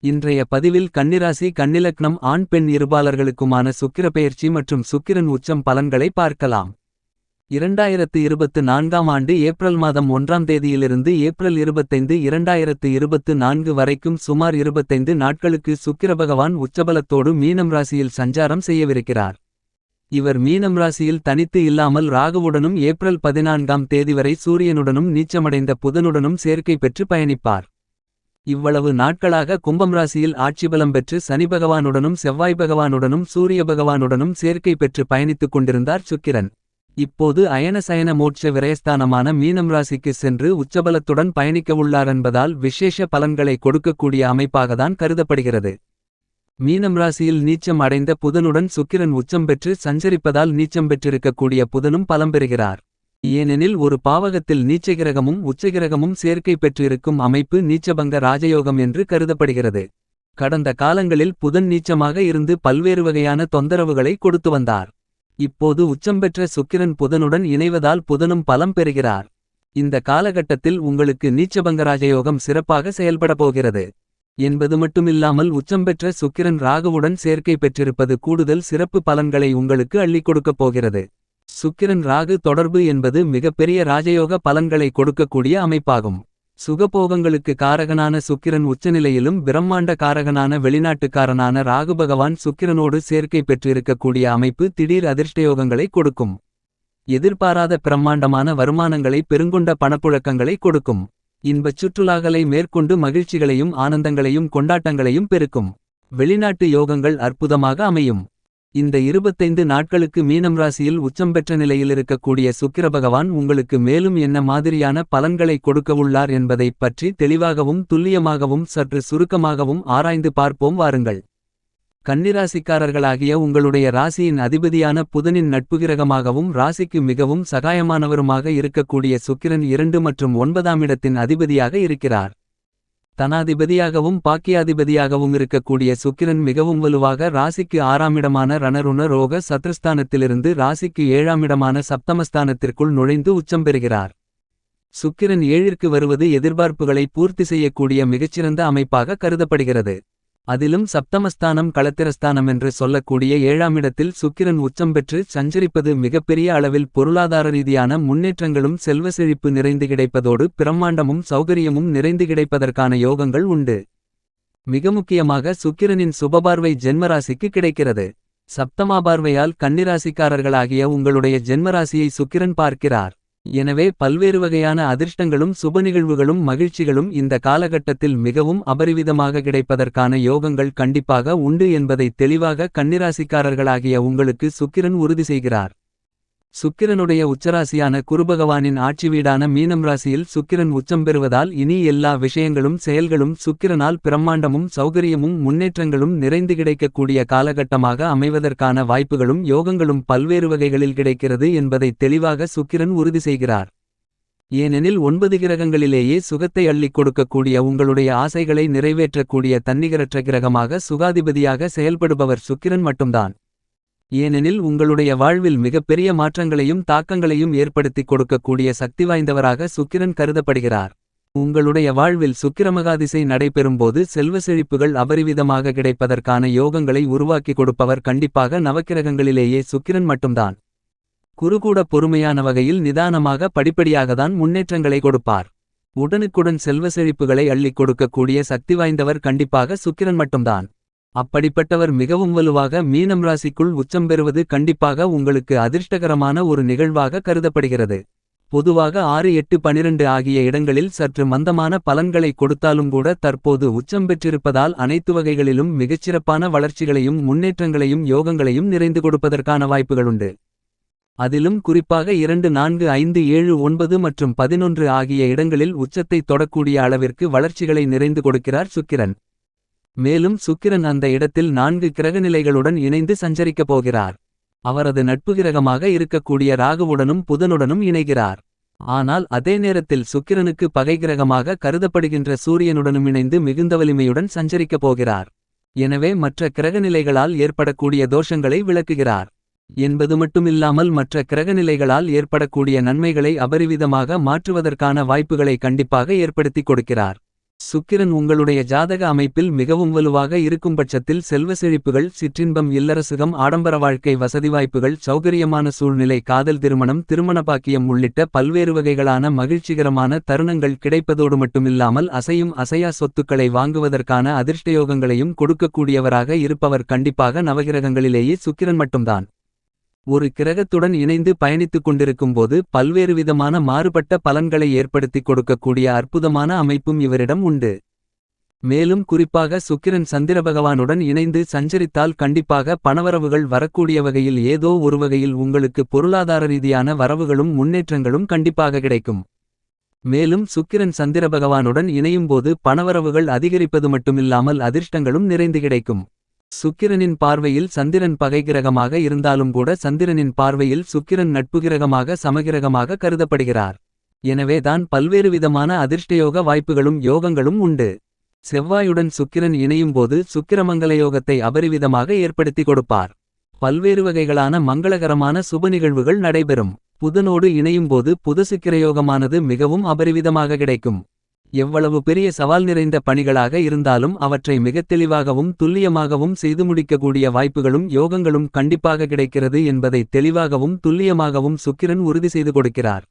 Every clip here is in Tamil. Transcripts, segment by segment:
இன்றைய பதிவில் கன்னிராசி கன்னிலக்னம் ஆண் பெண் இருபாலர்களுக்குமான சுக்கிரப்பெயர்ச்சி மற்றும் சுக்கிரன் உச்சம் பலன்களை பார்க்கலாம். 2024ஆம் ஆண்டு ஏப்ரல் மாதம் 1ஆம் தேதியிலிருந்து ஏப்ரல் 25, 2024 வரைக்கும் சுமார் 25 நாட்களுக்கு சுக்கிரபகவான் உச்சபலத்தோடு மீனம் ராசியில் சஞ்சாரம் செய்யவிருக்கிறார். இவர் மீனம் ராசியில் தனித்து இல்லாமல் ராகுவுடனும் ஏப்ரல் 14ஆம் தேதி வரை சூரியனுடனும் நீச்சமடைந்த புதனுடனும் சேர்க்கை பெற்று பயணிப்பார். இவ்வளவு நாட்களாக கும்பம் ராசியில் ஆட்சிபலம் பெற்று சனி பகவானுடனும் செவ்வாய் பகவானுடனும் சூரிய பகவானுடனும் சேர்க்கை பெற்று பயணித்துக் கொண்டிருந்தார் சுக்கிரன். இப்போது அயன சயன மோட்ச விரயஸ்தானமான மீனம் ராசிக்கு சென்று உச்சபலத்துடன் பயணிக்கவுள்ளார் என்பதால் விசேஷ பலன்களை கொடுக்கக்கூடிய அமைப்பாகத்தான் கருதப்படுகிறது. மீனம் ராசியில் நீச்சம் அடைந்த புதனுடன் சுக்கிரன் உச்சம் பெற்று சஞ்சரிப்பதால் நீச்சம் பெற்றிருக்கக்கூடிய புதனும் பலம் பெறுகிறார். ஏனெனில் ஒரு பாவகத்தில் நீச்சகிரகமும் உச்சகிரகமும் சேர்க்கை பெற்றிருக்கும் அமைப்பு நீச்சபங்க ராஜயோகம் என்று கருதப்படுகிறது. கடந்த காலங்களில் புதன் நீச்சமாக இருந்து பல்வேறு வகையான தொந்தரவுகளை கொடுத்து வந்தார். இப்போது உச்சம் பெற்ற சுக்கிரன் புதனுடன் இணைவதால் புதனும் பலம் பெறுகிறார். இந்த காலகட்டத்தில் உங்களுக்கு நீச்சபங்க ராஜயோகம் சிறப்பாக செயல்பட போகிறது என்பது மட்டுமில்லாமல் உச்சம் பெற்ற சுக்கிரன் ராகுவுடன் சேர்க்கை பெற்றிருப்பது கூடுதல் சிறப்பு பலன்களை உங்களுக்கு அள்ளிக் கொடுக்கப் போகிறது. சுக்கிரன் ராகு தொடர்பு என்பது மிகப்பெரிய ராஜயோக பலன்களை கொடுக்கக்கூடிய அமைப்பாகும். சுகபோகங்களுக்கு காரகனான சுக்கிரன் உச்சநிலையிலும் பிரம்மாண்ட காரகனான வெளிநாட்டுக்காரனான ராகு பகவான் சுக்கிரனோடு சேர்க்கை பெற்றிருக்கக்கூடிய அமைப்பு திடீர் அதிர்ஷ்டயோகங்களை கொடுக்கும். எதிர்பாராத பிரம்மாண்டமான வருமானங்களை பெருங்கொண்ட பணப்புழக்கங்களை கொடுக்கும். இன்பச் சுற்றுலாக்களை மேற்கொண்டு மகிழ்ச்சிகளையும் ஆனந்தங்களையும் கொண்டாட்டங்களையும் பெருக்கும். வெளிநாட்டு யோகங்கள் அற்புதமாக அமையும். இந்த 25 நாட்களுக்கு மீனம் ராசியில் உச்சம் பெற்ற நிலையில் இருக்கக்கூடிய சுக்கிரபகவான் உங்களுக்கு மேலும் என்ன மாதிரியான பலன்களை கொடுக்கவுள்ளார் என்பதைப் பற்றி தெளிவாகவும் துல்லியமாகவும் சற்று சுருக்கமாகவும் ஆராய்ந்து பார்ப்போம் வாருங்கள். கன்னிராசிக்காரர்களாகிய உங்களுடைய ராசியின் அதிபதியான புதனின் நட்புகிரகமாகவும் ராசிக்கு மிகவும் சகாயமானவருமாக இருக்கக்கூடிய சுக்கிரன் 2 மற்றும் 9ஆம் இடத்தின் அதிபதியாக இருக்கிறார். தனாதிபதியாகவும் பாக்கியாதிபதியாகவும் இருக்கக்கூடிய சுக்கிரன் மிகவும் வலுவாக ராசிக்கு 6ஆம் இடமான ரணருண ரோக சத்ருஸ்தானத்திலிருந்து ராசிக்கு 7ஆம் இடமான சப்தமஸ்தானத்திற்குள் நுழைந்து உச்சம் பெறுகிறார். சுக்கிரன் 7ற்கு வருவது எதிர்பார்ப்புகளை பூர்த்தி செய்யக்கூடிய மிகச்சிறந்த அமைப்பாக கருதப்படுகிறது. அதிலும் சப்தமஸ்தானம் களத்திரஸ்தானம் என்று சொல்லக்கூடிய 7ஆம் இடத்தில் சுக்கிரன் உச்சம் பெற்று சஞ்சரிப்பது மிகப்பெரிய அளவில் பொருளாதார ரீதியான முன்னேற்றங்களும் செல்வ செழிப்பு நிறைந்து கிடைப்பதோடு பிரம்மாண்டமும் சௌகரியமும் நிறைந்து கிடைப்பதற்கான யோகங்கள் உண்டு. மிக முக்கியமாக சுக்கிரனின் சுபபார்வை ஜென்மராசிக்கு கிடைக்கிறது. சப்தமாபார்வையால் கன்னிராசிக்காரர்களாகிய உங்களுடைய ஜென்மராசியை சுக்கிரன் பார்க்கிறார். எனவே பல்வேறு வகையான அதிர்ஷ்டங்களும் சுப நிகழ்வுகளும் மகிழ்ச்சிகளும் இந்த காலகட்டத்தில் மிகவும் அபரிவிதமாக கிடைப்பதற்கான யோகங்கள் கண்டிப்பாக உண்டு என்பதை தெளிவாக கன்னிராசிக்காரர்களாகிய உங்களுக்கு சுக்கிரன் உறுதி செய்கிறார். சுக்கிரனுடைய உச்சராசியான குருபகவானின் ஆட்சி வீடான மீனம் ராசியில் சுக்கிரன் உச்சம் பெறுவதால் இனி எல்லா விஷயங்களும் செயல்களும் சுக்கிரனால் பிரம்மாண்டமும் சௌகரியமும் முன்னேற்றங்களும் நிறைந்து கிடைக்கக்கூடிய காலகட்டமாக அமைவதற்கான வாய்ப்புகளும் யோகங்களும் பல்வேறு வகைகளில் கிடைக்கிறது என்பதை தெளிவாக சுக்கிரன் உறுதி செய்கிறார். ஏனெனில் 9 கிரகங்களிலேயே சுகத்தை அள்ளிக் கொடுக்கக்கூடிய உங்களுடைய ஆசைகளை நிறைவேற்றக்கூடிய தன்னிகரற்ற கிரகமாக சுகாதிபதியாக செயல்படுபவர் சுக்கிரன் மட்டும்தான். ஏனெனில் உங்களுடைய வாழ்வில் மிகப்பெரிய மாற்றங்களையும் தாக்கங்களையும் ஏற்படுத்திக் கொடுக்கக்கூடிய சக்தி வாய்ந்தவராக சுக்கிரன் கருதப்படுகிறார். உங்களுடைய வாழ்வில் சுக்கிரமகாதிசை நடைபெறும்போது செல்வ செழிப்புகள் அபரிவிதமாக கிடைப்பதற்கான யோகங்களை உருவாக்கி கொடுப்பவர் கண்டிப்பாக நவக்கிரகங்களிலேயே சுக்கிரன் மட்டும்தான். குருகூட பொறுமையான வகையில் நிதானமாக படிப்படியாகத்தான் முன்னேற்றங்களை கொடுப்பார். உடனுக்குடன் செல்வ செழிப்புகளை அள்ளிக் கொடுக்கக்கூடிய சக்தி வாய்ந்தவர் கண்டிப்பாக சுக்கிரன் மட்டும்தான். அப்படிப்பட்டவர் மிகவும் வலுவாக மீனம் ராசிக்குள் உச்சம் பெறுவது கண்டிப்பாக உங்களுக்கு அதிர்ஷ்டகரமான ஒரு நிகழ்வாக கருதப்படுகிறது. பொதுவாக 6, 8, 12 ஆகிய இடங்களில் சற்று மந்தமான பலன்களை கொடுத்தாலும் கூட தற்போது உச்சம் பெற்றிருப்பதால் அனைத்து வகைகளிலும் மிகச்சிறப்பான வளர்ச்சிகளையும் முன்னேற்றங்களையும் யோகங்களையும் நிறைந்து கொடுப்பதற்கான வாய்ப்புகளுண்டு. அதிலும் குறிப்பாக 2, 4, 5, 7, 9 மற்றும் 11 ஆகிய இடங்களில் உச்சத்தை தொடக்கூடிய அளவிற்கு வளர்ச்சிகளை நிறைந்து கொடுக்கிறார் சுக்கிரன். மேலும் சுக்கிரன் அந்த இடத்தில் 4 கிரகநிலைகளுடன் இணைந்து சஞ்சரிக்கப் போகிறார். அவரது நட்புகிரகமாக இருக்கக்கூடிய ராகுவுடனும் புதனுடனும் இணைகிறார். ஆனால் அதே நேரத்தில் சுக்கிரனுக்கு பகை கிரகமாக கருதப்படுகின்ற சூரியனுடனும் இணைந்து மிகுந்த வலிமையுடன் சஞ்சரிக்கப் போகிறார். எனவே மற்ற கிரகநிலைகளால் ஏற்படக்கூடிய தோஷங்களை விளக்குகிறார் என்பது மட்டுமில்லாமல் மற்ற கிரகநிலைகளால் ஏற்படக்கூடிய நன்மைகளை அபரிவிதமாக மாற்றுவதற்கான வாய்ப்புகளை கண்டிப்பாக ஏற்படுத்திக் கொடுக்கிறார். சுக்கிரன் உங்களுடைய ஜாதக அமைப்பில் மிகவும் வலுவாக இருக்கும்பட்சத்தில் செல்வ செழிப்புகள், சிற்றின்பம், இல்லரசுகம், ஆடம்பர வாழ்க்கை, வசதி வாய்ப்புகள், சௌகரியமான சூழ்நிலை, காதல், திருமணம், திருமண பாக்கியம் உள்ளிட்ட பல்வேறு வகைகளான மகிழ்ச்சிகரமான தருணங்கள் கிடைப்பதோடு மட்டுமில்லாமல் அசையும் அசையா சொத்துக்களை வாங்குவதற்கான அதிர்ஷ்டயோகங்களையும் கொடுக்கக்கூடியவராக இருப்பவர் கண்டிப்பாக நவகிரகங்களிலேயே சுக்கிரன் மட்டும்தான். ஒரு கிரகத்துடன் இணைந்து பயணித்துக் கொண்டிருக்கும்போது பல்வேறு விதமான மாறுபட்ட பலன்களை ஏற்படுத்திக் கொடுக்கக்கூடிய அற்புதமான அமைப்பும் இவரிடம் உண்டு. மேலும் குறிப்பாக சுக்கிரன் சந்திர பகவானுடன் இணைந்து சஞ்சரித்தால் கண்டிப்பாக பணவரவுகள் வரக்கூடிய வகையில் ஏதோ ஒரு வகையில் உங்களுக்கு பொருளாதார ரீதியான வரவுகளும் முன்னேற்றங்களும் கண்டிப்பாக கிடைக்கும். மேலும் சுக்கிரன் சந்திர பகவானுடன் இணையும்போது பணவரவுகள் அதிகரிப்பது மட்டுமில்லாமல் அதிர்ஷ்டங்களும் நிறைந்து கிடைக்கும். சுக்கிரனின் பார்வையில் சந்திரன் பகை கிரகமாக இருந்தாலும் கூட சந்திரனின் பார்வையில் சுக்கிரன் நட்பு கிரகமாக சமகிரகமாக கருதப்படுகிறார். எனவே தான் பல்வேறு விதமான அதிர்ஷ்டயோக வாய்ப்புகளும் யோகங்களும் உண்டு. செவ்வாயுடன் சுக்கிரன் இணையும்போது சுக்கிரமங்கல யோகத்தை அபரிவிதமாக ஏற்படுத்தி கொடுப்பார். பல்வேறு வகைகளான மங்களகரமான சுப நிகழ்வுகள் நடைபெறும். புதனோடு இணையும்போது புத சுக்கிரயோகமானது மிகவும் அபரிவிதமாக கிடைக்கும். எவ்வளவு பெரிய சவால் நிறைந்த பணிகளாக இருந்தாலும் அவற்றை மிகத் தெளிவாகவும் துல்லியமாகவும் செய்து முடிக்கக்கூடிய வாய்ப்புகளும் யோகங்களும் கண்டிப்பாக கிடைக்கிறது என்பதை தெளிவாகவும் துல்லியமாகவும் சுக்கிரன் உறுதி செய்து கொடுக்கிறார்.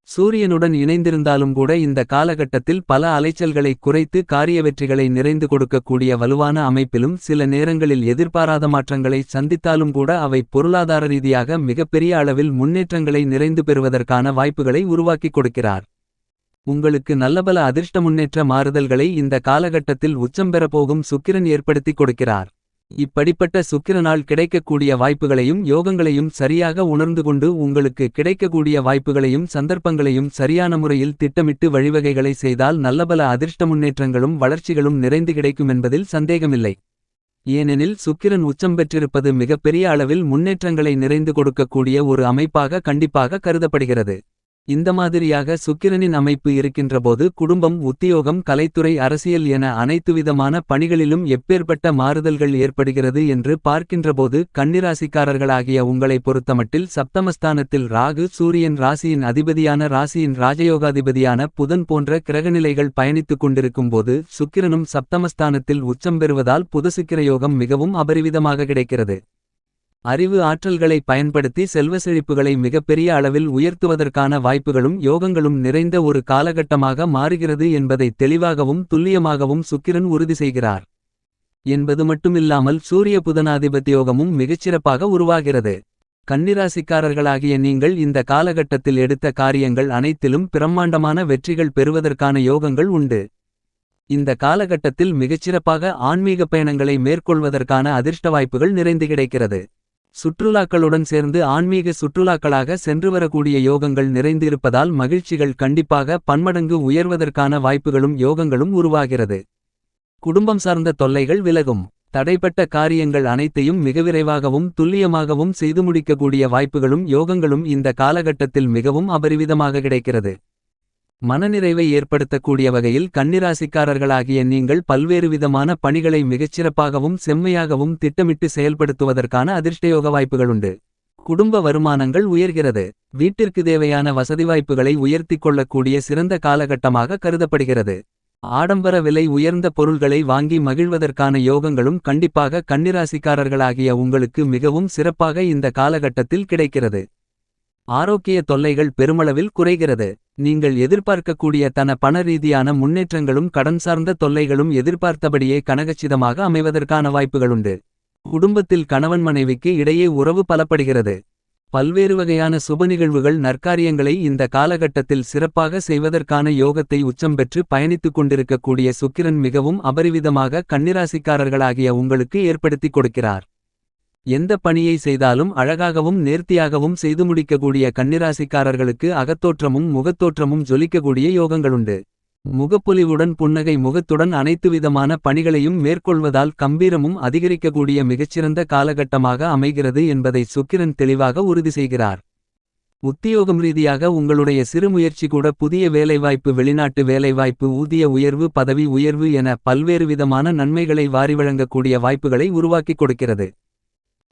சூரியனுடன் இணைந்திருந்தாலும் கூட இந்த காலகட்டத்தில் பல அலைச்சல்களை குறைத்து காரிய வெற்றிகளை நிறைந்து கொடுக்கக்கூடிய வலுவான அமைப்பிலும் சில நேரங்களில் எதிர்பாராத மாற்றங்களை சந்தித்தாலும் கூட அவை பொருளாதார ரீதியாக மிகப்பெரிய அளவில் முன்னேற்றங்களை நிறைந்து பெறுவதற்கான வாய்ப்புகளை உருவாக்கிக் கொடுக்கிறார். உங்களுக்கு நல்லபல அதிர்ஷ்ட முன்னேற்ற மாறுதல்களை இந்த காலகட்டத்தில் உச்சம் பெறப்போகும் சுக்கிரன் ஏற்படுத்திக் கொடுக்கிறார். இப்படிப்பட்ட சுக்கிரனால் கிடைக்கக்கூடிய வாய்ப்புகளையும் யோகங்களையும் சரியாக உணர்ந்து கொண்டு உங்களுக்கு கிடைக்கக்கூடிய வாய்ப்புகளையும் சந்தர்ப்பங்களையும் சரியான முறையில் திட்டமிட்டு வழிவகைகளை செய்தால் நல்லபல அதிர்ஷ்ட முன்னேற்றங்களும் வளர்ச்சிகளும் நிறைந்து கிடைக்குமென்பதில் சந்தேகமில்லை. ஏனெனில் சுக்கிரன் உச்சம் பெற்றிருப்பது மிகப்பெரிய அளவில் முன்னேற்றங்களை நிறைந்து கொடுக்கக்கூடிய ஒரு அமைப்பாக கண்டிப்பாக கருதப்படுகிறது. இந்த மாதிரியாக சுக்கிரனின் அமைப்பு இருக்கின்றபோது குடும்பம், உத்தியோகம், கலைத்துறை, அரசியல் என அனைத்துவிதமான பணிகளிலும் எப்பேற்பட்ட மாறுதல்கள் ஏற்படுகிறது என்று பார்க்கின்றபோது கன்னிராசிக்காரர்களாகிய உங்களை பொறுத்தமட்டில் சப்தமஸ்தானத்தில் ராகு, சூரியன், ராசியின் அதிபதியான ராசியின் ராஜயோகாதிபதியான புதன் போன்ற கிரகநிலைகள் பயணித்துக் கொண்டிருக்கும்போது சுக்கிரனும் சப்தமஸ்தானத்தில் உச்சம் பெறுவதால் புதசுக்கிரயோகம் மிகவும் அபரிவிதமாக கிடைக்கிறது. அறிவு ஆற்றல்களை பயன்படுத்தி செல்வ செழிப்புகளை மிகப்பெரிய அளவில் உயர்த்துவதற்கான வாய்ப்புகளும் யோகங்களும் நிறைந்த ஒரு காலகட்டமாக மாறுகிறது என்பதை தெளிவாகவும் துல்லியமாகவும் சுக்கிரன் உறுதி செய்கிறார். என்பது மட்டுமில்லாமல் சூரிய புதனாதிபத்தியோகமும் மிகச்சிறப்பாக உருவாகிறது. கன்னிராசிக்காரர்களாகிய நீங்கள் இந்த காலகட்டத்தில் எடுத்த காரியங்கள் அனைத்திலும் பிரம்மாண்டமான வெற்றிகள் பெறுவதற்கான யோகங்கள் உண்டு. இந்த காலகட்டத்தில் மிகச்சிறப்பாக ஆன்மீக பயணங்களை மேற்கொள்வதற்கான அதிர்ஷ்ட வாய்ப்புகள் நிறைந்து கிடைக்கிறது. சுற்றுலாக்களுடன் சேர்ந்து ஆன்மீக சுற்றுலாக்களாக சென்று வரக்கூடிய யோகங்கள் நிறைந்து இருப்பதால் மகிழ்ச்சிகள் கண்டிப்பாக பன்மடங்கு உயர்வதற்கான வாய்ப்புகளும் யோகங்களும் உருவாகிறது. குடும்பம் சார்ந்த தொல்லைகள் விலகும். தடைப்பட்ட காரியங்கள் அனைத்தையும் மிக விரைவாகவும் துல்லியமாகவும் செய்து முடிக்கக்கூடிய வாய்ப்புகளும் யோகங்களும் இந்த காலகட்டத்தில் மிகவும் அபரிவிதமாக கிடைக்கிறது. மனநிறைவை ஏற்படுத்தக்கூடிய வகையில் கன்னிராசிக்காரர்களாகிய நீங்கள் பல்வேறு விதமான பணிகளை மிகச்சிறப்பாகவும் செம்மையாகவும் திட்டமிட்டு செயல்படுத்துவதற்கான அதிர்ஷ்டயோக வாய்ப்புகளுண்டு. குடும்ப வருமானங்கள் உயர்கிறது. வீட்டிற்கு தேவையான வசதி வாய்ப்புகளை உயர்த்திக் கொள்ளக்கூடிய சிறந்த காலகட்டமாக கருதப்படுகிறது. ஆடம்பர விலை உயர்ந்த பொருள்களை வாங்கி மகிழ்வதற்கான யோகங்களும் கண்டிப்பாக கன்னிராசிக்காரர்களாகிய உங்களுக்கு மிகவும் சிறப்பாக இந்த காலகட்டத்தில் கிடைக்கிறது. ஆரோக்கிய தொல்லைகள் பெருமளவில் குறைகிறது. நீங்கள் எதிர்பார்க்கக்கூடிய பண ரீதியான முன்னேற்றங்களும் கடன் சார்ந்த தொல்லைகளும் எதிர்பார்த்தபடியே கனகச்சிதமாக அமைவதற்கான வாய்ப்புகளுண்டு. குடும்பத்தில் கணவன் மனைவிக்கு இடையே உறவு பலப்படுகிறது. பல்வேறு வகையான சுப நிகழ்வுகள் நற்காரியங்களை இந்த காலகட்டத்தில் சிறப்பாக செய்வதற்கான யோகத்தை உச்சம் பெற்று பயணித்துக் கொண்டிருக்கக்கூடிய சுக்கிரன் மிகவும் அபரிவிதமாக கன்னிராசிக்காரர்களாகிய உங்களுக்கு ஏற்படுத்திக் கொடுக்கிறார். எந்த பணியை செய்தாலும் அழகாகவும் நேர்த்தியாகவும் செய்து முடிக்கக்கூடிய கன்னிராசிக்காரர்களுக்கு அகத்தோற்றமும் முகத்தோற்றமும் ஜொலிக்கக்கூடிய யோகங்களுண்டு. முகப்பொலிவுடன் புன்னகை முகத்துடன் அனைத்து விதமான பணிகளையும் மேற்கொள்வதால் கம்பீரமும் அதிகரிக்கக்கூடிய மிகச்சிறந்த காலகட்டமாக அமைகிறது என்பதை சுக்கிரன் தெளிவாக உறுதி செய்கிறார். உத்தியோகம் ரீதியாக உங்களுடைய சிறு முயற்சி கூட புதிய வேலைவாய்ப்பு, வெளிநாட்டு வேலைவாய்ப்பு, ஊதிய உயர்வு, பதவி உயர்வு என பல்வேறு விதமான நன்மைகளை வாரி வழங்கக்கூடிய வாய்ப்புகளை உருவாக்கிக் கொடுக்கிறது.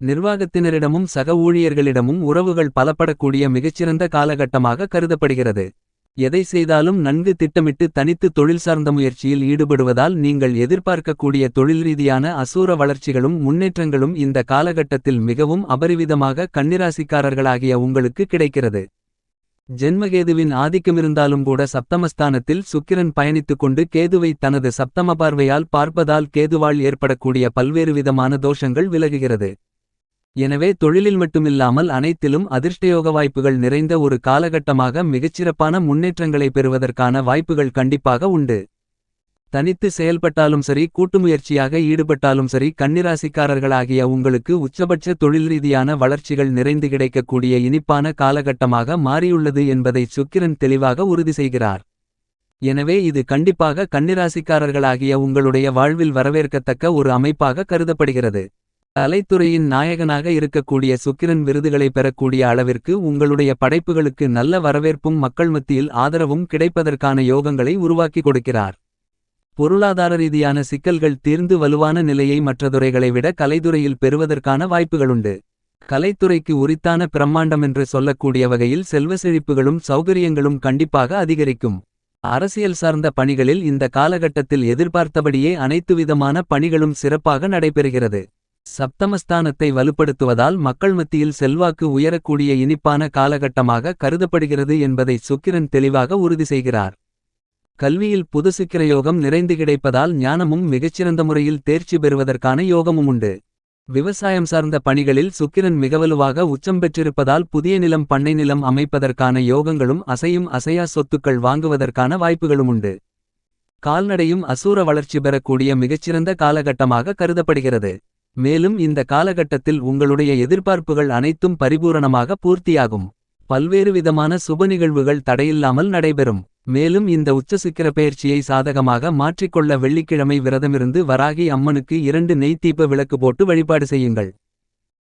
நிர்வாகத்தினரிடமும் சக ஊழியர்களிடமும் உறவுகள் பலப்படக்கூடிய மிகச்சிறந்த காலகட்டமாக கருதப்படுகிறது. எதை செய்தாலும் நன்கு திட்டமிட்டு தனித்து தொழில் சார்ந்த முயற்சியில் ஈடுபடுவதால் நீங்கள் எதிர்பார்க்கக்கூடிய தொழில் ரீதியான அசூர வளர்ச்சிகளும் முன்னேற்றங்களும் இந்த காலகட்டத்தில் மிகவும் அபரிவிதமாக கன்னிராசிக்காரர்களாகிய உங்களுக்கு கிடைக்கிறது. ஜென்மகேதுவின் ஆதிக்கமிருந்தாலும் கூட சப்தமஸ்தானத்தில் சுக்கிரன் பயணித்துக் கொண்டு கேதுவை தனது சப்தம பார்வையால் பார்ப்பதால் கேதுவால் ஏற்படக்கூடிய பல்வேறு விதமான தோஷங்கள் விலகுகிறது. எனவே தொழிலில் மட்டுமில்லாமல் அனைத்திலும் அதிர்ஷ்டயோக வாய்ப்புகள் நிறைந்த ஒரு காலகட்டமாக மிகச்சிறப்பான முன்னேற்றங்களை பெறுவதற்கான வாய்ப்புகள் கண்டிப்பாக உண்டு. தனித்து செயல்பட்டாலும் சரி கூட்டுமுயற்சியாக ஈடுபட்டாலும் சரி கன்னிராசிக்காரர்களாகிய உங்களுக்கு உச்சபட்ச தொழில் ரீதியான வளர்ச்சிகள் நிறைந்து கிடைக்கக்கூடிய இனிப்பான காலகட்டமாக மாறியுள்ளது என்பதை சுக்கிரன் தெளிவாக உறுதி செய்கிறார். எனவே இது கண்டிப்பாக கன்னிராசிக்காரர்களாகிய உங்களுடைய வாழ்வில் வரவேற்கத்தக்க ஒரு அமைப்பாக கருதப்படுகிறது. கலைத்துறையின் நாயகனாக இருக்கக்கூடிய சுக்கிரன் விருதுகளை பெறக்கூடிய அளவிற்கு உங்களுடைய படைப்புகளுக்கு நல்ல வரவேற்பும் மக்கள் மத்தியில் ஆதரவும் கிடைப்பதற்கான யோகங்களை உருவாக்கி கொடுக்கிறார். பொருளாதார ரீதியான சிக்கல்கள் தீர்ந்து வலுவான நிலையை மற்ற துறைகளை விட கலைத்துறையில் பெறுவதற்கான வாய்ப்புகளுண்டு. கலைத்துறைக்கு உரித்தான பிரம்மாண்டமென்று சொல்லக்கூடிய வகையில் செல்வ செழிப்புகளும் சௌகரியங்களும் கண்டிப்பாக அதிகரிக்கும். அரசியல் சார்ந்த பணிகளில் இந்த காலகட்டத்தில் எதிர்பார்த்தபடியே அனைத்து விதமான பணிகளும் சிறப்பாக நடைபெறுகிறது. சப்தமஸ்தானத்தை வலுப்படுத்துவதால் மக்கள் மத்தியில் செல்வாக்கு உயரக்கூடிய இனிப்பான காலகட்டமாக கருதப்படுகிறது என்பதை சுக்கிரன் தெளிவாக உறுதி செய்கிறார். கல்வியில் புது சுக்கிரயோகம் நிறைந்து கிடைப்பதால் ஞானமும் மிகச்சிறந்த முறையில் தேர்ச்சி பெறுவதற்கான யோகமும் உண்டு. விவசாயம் சார்ந்த பணிகளில் சுக்கிரன் மிகவலுவாக உச்சம் பெற்றிருப்பதால் புதிய நிலம் பண்ணை நிலம் அமைப்பதற்கான யோகங்களும் அசையும் அசையா சொத்துக்கள் வாங்குவதற்கான வாய்ப்புகளும் உண்டு. கால்நடையும் அசூர வளர்ச்சி பெறக்கூடிய மிகச்சிறந்த காலகட்டமாக கருதப்படுகிறது. மேலும் இந்த காலகட்டத்தில் உங்களுடைய எதிர்பார்ப்புகள் அனைத்தும் பரிபூரணமாக பூர்த்தியாகும். பல்வேறு விதமான சுப நிகழ்வுகள் தடையில்லாமல் நடைபெறும். மேலும் இந்த உச்ச சுக்கிர பெயர்ச்சியை சாதகமாக மாற்றிக்கொள்ள வெள்ளிக்கிழமை விரதமிருந்து வராகி அம்மனுக்கு 2 நெய் தீப விளக்கு போட்டு வழிபாடு செய்யுங்கள்.